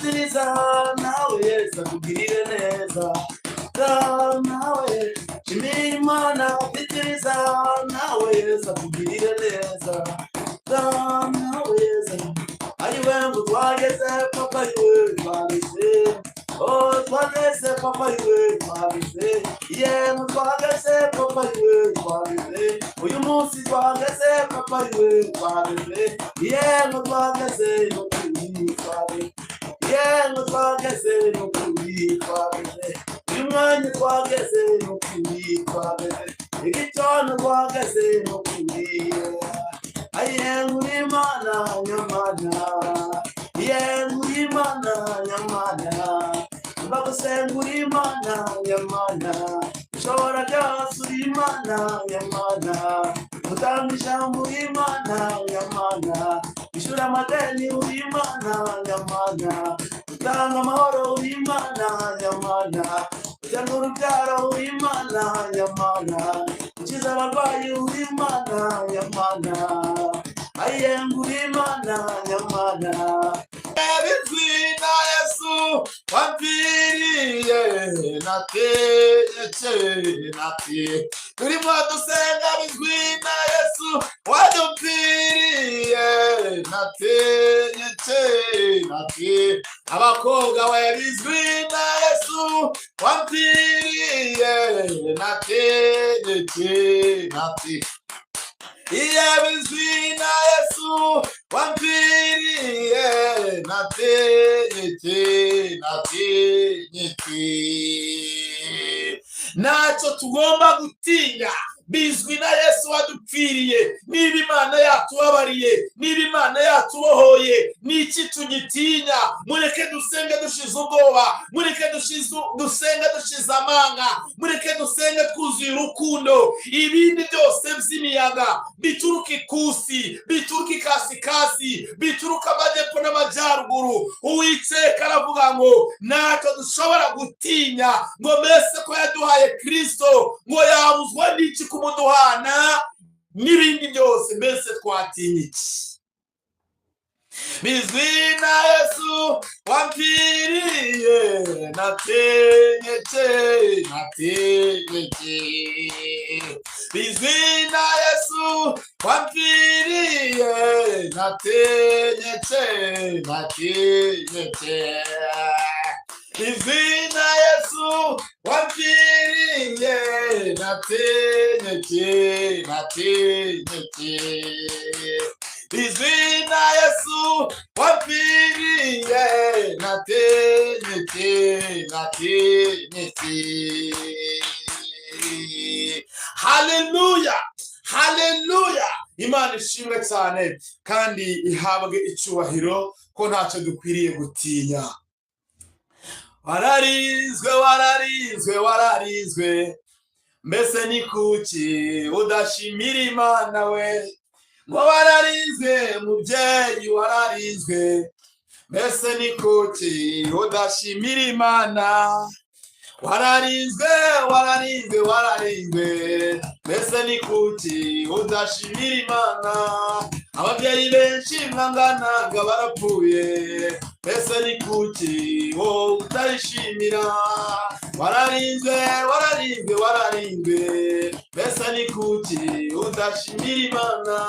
bitiriza nawe Yesu akugirire neza. Nawe shimira Imana bitiriza nawe Yesu akugirire neza. Nawe Yesu ayiwe ngo twageze papa yiwe twageze. Oh twageze papa yiwe twageze. Ngo twageze papa yiwe twageze. Uyu munsi twageze papa yiwe twageze. Ngo twageze no kuri twageze. Ngo twageze no kuri twageze. Uyu mwanya twageze no kuri twageze. Igitondo twageze no kuri. Nguri Imana nyamana. Nguri Imana nyamana. Nguri Imana nyamana. Ushobora byose uri Imana nyamana. Utanga ijambo uri Imana nyamana. Ishura amadeni uri Imana nyamana. Utanga amahoro uri Imana nyamana. Ujyana urubyaro uri Imana nyamana. Ukiza abarwayi uri Imana nyamana. Nguri Imana nyamana. Bizwi na Yesu wapfiriye nategetse. Turimo dusenga bizwi na Yesu wadupfiriye nategetse. Abakobwa we bizwi na Yesu wapfiriye nategetse. Bizwi na Yesu wapfiriye nategetse. Ntacyo tugomba gutinya. Bizwi na Yesu wadupfiriye. Niba Imana yatubabariye, niba Imana yatubohoye, niki tugitinya? Mureke dusenge dushize ubwoba, mureke dusenge dushize amanga, mureke dusenge twuzuye urukundo. Ibindi byose by'imiyaga bituruka ikusi, bituruka ikasikasi, bituruka amajyepfo n'amajyaruguru, Uwiteka aravuga ngo ntacyo dushobora gutinya, ngo mbese ko yaduhaye Kristo, ngo yabuzwa n'iki kumuduhana? N'ibindi byose mbese twatinya iki? Bizwi na Yesu wapfiriye nategetse. Bizwi na Yesu wapfiriye nategetse. Bizwi na Yesu wapfiriye nategetse. Bizwi na Yesu wapfiriye nategetse. Haleluya, haleluya. Imana ishimwe cyane kandi ihabwe icyubahiro ko ntacyo dukwiriye gutinya. Wararizwe mbese ni kuki udashimira Imana we? Ngo wararizwe mubyeyi, wararizwe mbese ni kuki udashimira Imana? Wararizwe mbese ni kuki udashimira Imana? Ababyeyi benshi mwanganaga barapfuye, mbese ni kuki wowe utayishimira? Wararizwe mbese ni kuki udashimira Imana?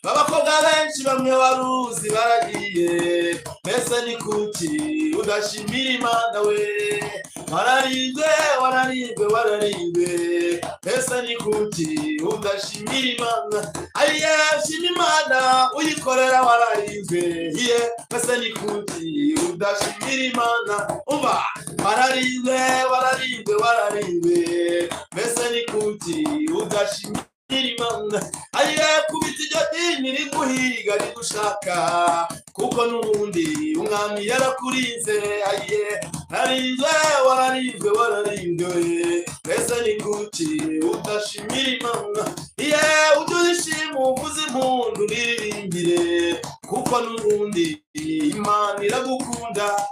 Abakobwa benshi bamwe waruzi baragiye, mbese ni kuki udashimira Imana we? Wararizwe mbese ni kuki udashimira Imana? Shima Imana uyikorera. Wararizwe mbese ni kuki udashimira Imana? Umva, wararizwe mbese ni kuki udashimira Imana? Kubita iryo dini riguhiga rigushaka, kuko n'ubundi umwami yarakurinze. Wararizwe mbese ni kuki udashimira Imana? Udurishima uvuze impundu niririmbire, kuko n'ubundi Imana iragukunda.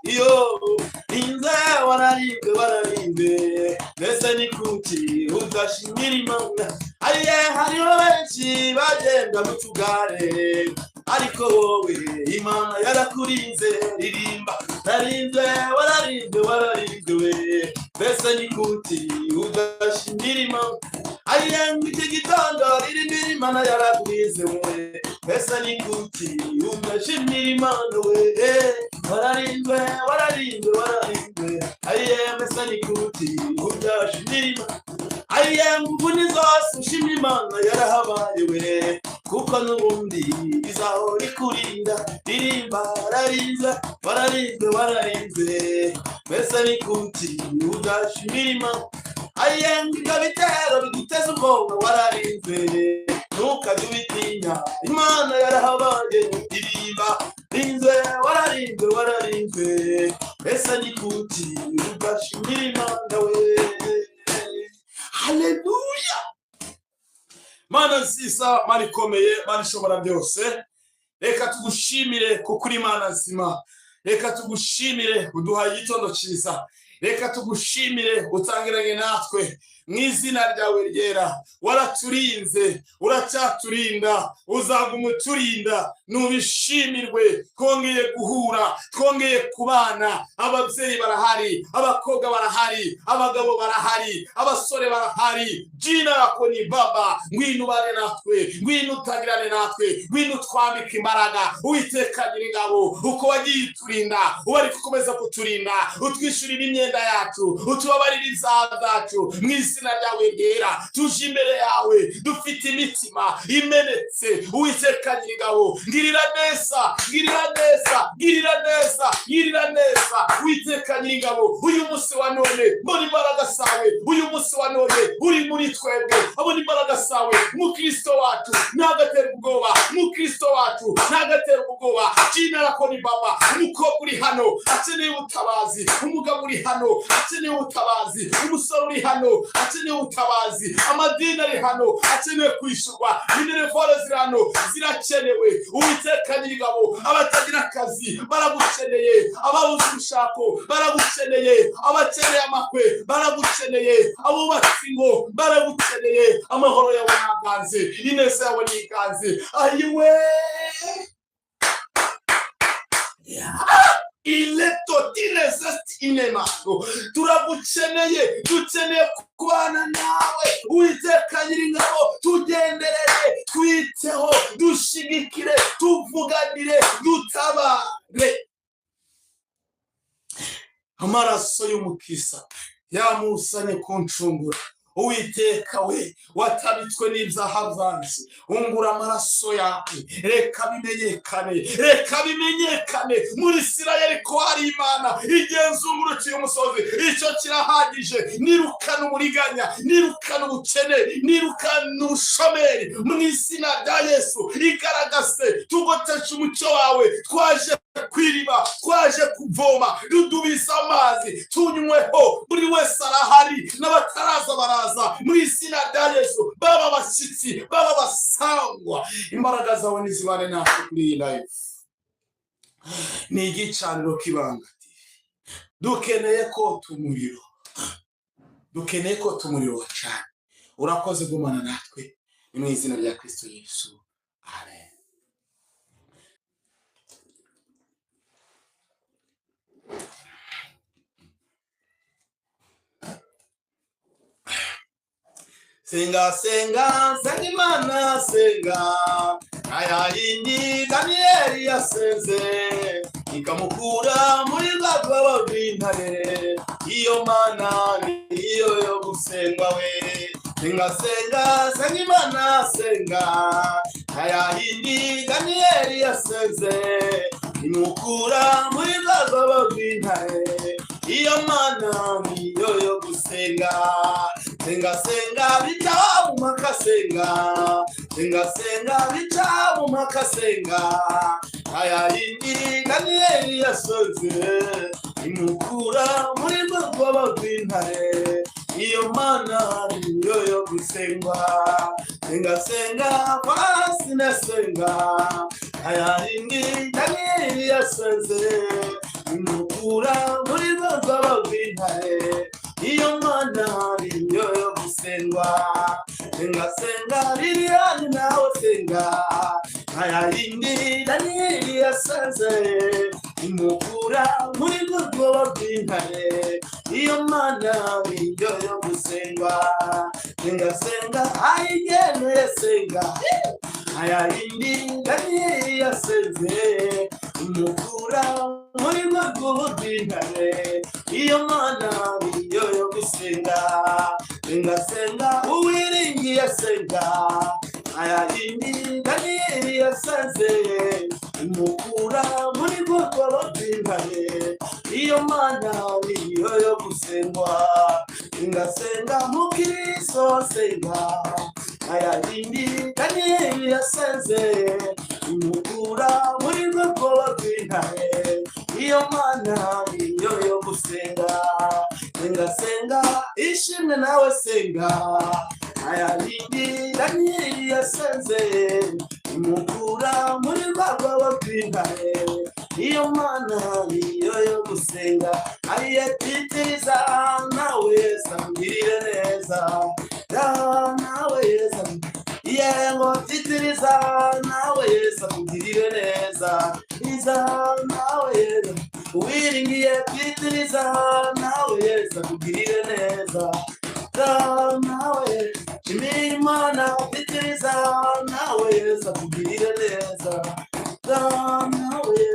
Wararizwe mbese ni kuki udashimira Imana? Hariho benshi bagenda mu tugare, ariko wowe Imana yarakurinze. Ririmba narinzwe wararinzwe wararinzwe we, mbese ni kuti udashimira Imana. Ayenga iki gitondo ririmbira Imana yarakurinze we, mbese ni kuti udashimira Imana we. Wararinzwe wararinzwe wararinzwe, ayenga mbese ni kuti udashimira Imana. Ayenga imvune zose ushimira Imana yarahabaye we, kuko n'ubundi izahora ikurinda. Ririmba wararinzwe wararinzwe wararinzwe, mbese ni kuti udashimira Imana. Ayenga ibitero biguteza ubwoba wararinzwe, ntukajye ubitinya Imana yarahabaye. Ririmba rinzwe wararinzwe wararinzwe, mbese ni kuti udashimira Imana we. Haleluya. Mana nziza, Mana ikomeye, Mana ishobora byose, reka tugushimire kuko uri Imana nzima. Reka tugushimire uduhaye igitondo cyiza. Reka tugushimire utangiranye natwe mu izina ryawe ryera. Waraturinze, uracyaturinda, uzaguma uturinda. Nubishimirwe, twongeye guhura, twongeye kubana. Ababyeyi barahari, abakobwa barahari, abagabo barahari, abasore barahari. Jina lako ni Baba, ngwino ubane natwe, ngwino utangirane natwe, ngwino utwambike imbaraga. Uwiteka Nyiringabo, uko wagiye uturinda, ubari gukomeza kuturinda, utwishyurira imyenda yacu, utubabarira ibyaha byacu. Mu izina ryawe ryera tuje imbere yawe dufite imitima imenetse. Uwiteka Nyiringabo, ngirira neza, ngirira neza, ngirira neza, ngirira neza. Uwiteka Nyiringabo, uyu munsi wa none mbona imbaraga zawe. Uyu munsi wa none uri muri twebwe, abona imbaraga zawe. Mukristo wacu ntagatera ubwoba, mukristo wacu ntagatera ubwoba. Jina lako ni Baba. Umukobwa uri hano akeneye ubutabazi, umugabo uri hano akeneye ubutabazi, umusore uri hano akeneye ubutabazi, amadini ari hano akeneye kwishyurwa, minerevole ziri hano zirakenewe. Uwiteka Nyiringabo, abatagira akazi baragukeneye, ababuze urushako baragukeneye, abakeneye amakwe baragukeneye, abubatse ingo baragukeneye. Amahoro yawe naganze, ineza yawe niganze. Ayiwe iletotine zest inemaso, turagukeneye, dukeneye kubana nawe. Uwiteka Nyiringabo, tugenderere, twiteho, dushigikire, tuvuganire, dutabare. Amaraso y'umukisa yamusanye kuncungura. Uwiteka we, watabitswe n'ibyaha byanjye, ungura amaraso yawe. Reka bimenyekane, reka bimenyekane muri Isirayeli ko hari Imana igenzungurukiye umusozi. Icyo kirahagije. Nirukana uburiganya, nirukana ubukene, nirukana ubushomeri mu izina rya Yesu. Igaragaze, tugotesha umucyo wawe. Twaje kwiriba, twaje kuvoma, rudubiza amazi tunyweho. Buri wese arahari, n'abataraza baraza mu izina rya Yesu. Baba bashyitsi, baba basangwa, imbaraga zawe nizibane natwe kuri iyi life. Ni igicaniro k'ibanga. Dukeneye ko tumuriro, dukeneye ko tumuriro wacana. Urakoze gumana natwe, mu izina rya Kristo Yesu. Amen. Senga senga senga Imana senga, aya yindi Daniyeli yasenze ikamukura muri rwagwa rw'intare. Iyo Mana niyo yo gusengwa we. Senga senga senga Imana senga, aya yindi Daniyeli yasenze imukura muri rwagwa rw'intare. Iyo Mana niyo yo gusenga. Senga senga bica mu makasenga, senga senga bica mu makasenga. Aya yindi Daniyeli yasenze imukura muri rwagwa rw'intare. Iyo Mana niyo yo gusengwa. Senga senga kwasi nasenga, aya yindi Daniyeli yasenze imukura muri rwagwa rw'intare. Iyo Mana niyo yo gusengwa. Senga senga Liliane nawe senga, ayayindi Daniyeli yasanze imukura muri rwobo rw'intare. Iyo mana niyo yo gusenga, senga ayigenuye senga. Ayayindi Daniyeli yasanze imukura muri rwobo rw'intare. Iyo mana niyo yo gusenga, senga uwiringiye senga. Ayayindi Daniyeli yasanze imukura muri rwobo rw'intare. Iyo mana niyo yo gusengwa, senga mukristo senga. Ayayindi Daniyeli yasanze imukura muri rwobo rw'intare. Iyo mana niyo yo gusenga, senga ishimwe nawe senga. Ayayindi Daniyeli yasanze imukura muri rwobo rw'intare. Iyo mana niyo yo gusenga. Ayetitiriza nawe sangirire neza, nawe yengo titiriza nawe sangirire neza, iza nawe uwiringiye titiriza nawe sangirire neza, nawe imana titiriza nawe sangirire neza, nawe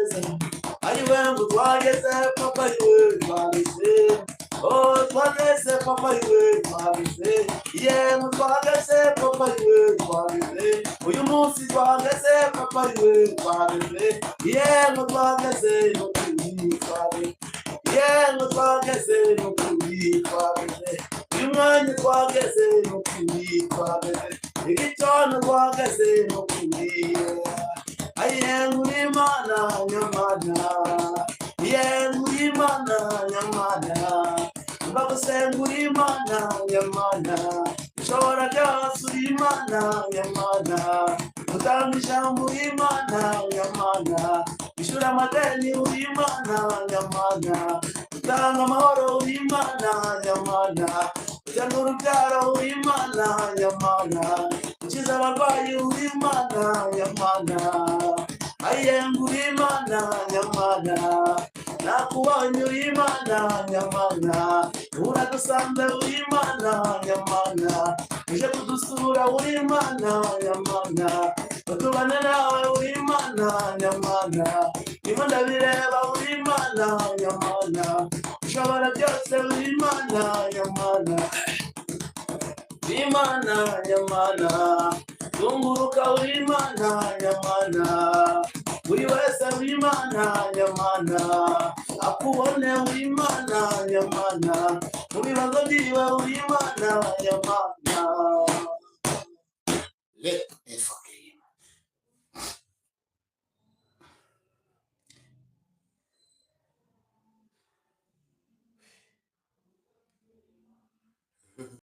ayiwe ngo twageze papa yiwe twageze, oh twageze papa yiwe twageze, yego twageze papa yiwe twageze, uyu munsi twageze papa yiwe twageze, yego twageze no kuri twageze, yego twageze no kuri twageze, uyu mwanya twageze no kuri twageze, igitondo twageze no kuri. Ayenguri mana nyamana, yenguri mana nyamana, bagusenguri mana nyamana, ushobora byose uri mana nyamana, utanga ijambo uri mana nyamana, ishura amadeni uri mana nyamana, utanga amahoro uri mana nyamana, ujyana urubyaro uri mana nyamana, ukiza abarwayi uri mana nyamana. Ayenguri mana nyamana, nakubonye uri mana nyamana, uradusanze uri mana nyamana, uje kudusura uri mana nyamana, utubane nawe uri mana nyamana, niba ndabireba uri mana nyamana, ushobora byose uri mana nyamana, Imana nyamana, tunguruka uri mana nyamana, buri wese uri mana nyamana, akubone uri mana nyamana, mu bibazo byiwe uri mana nyamana.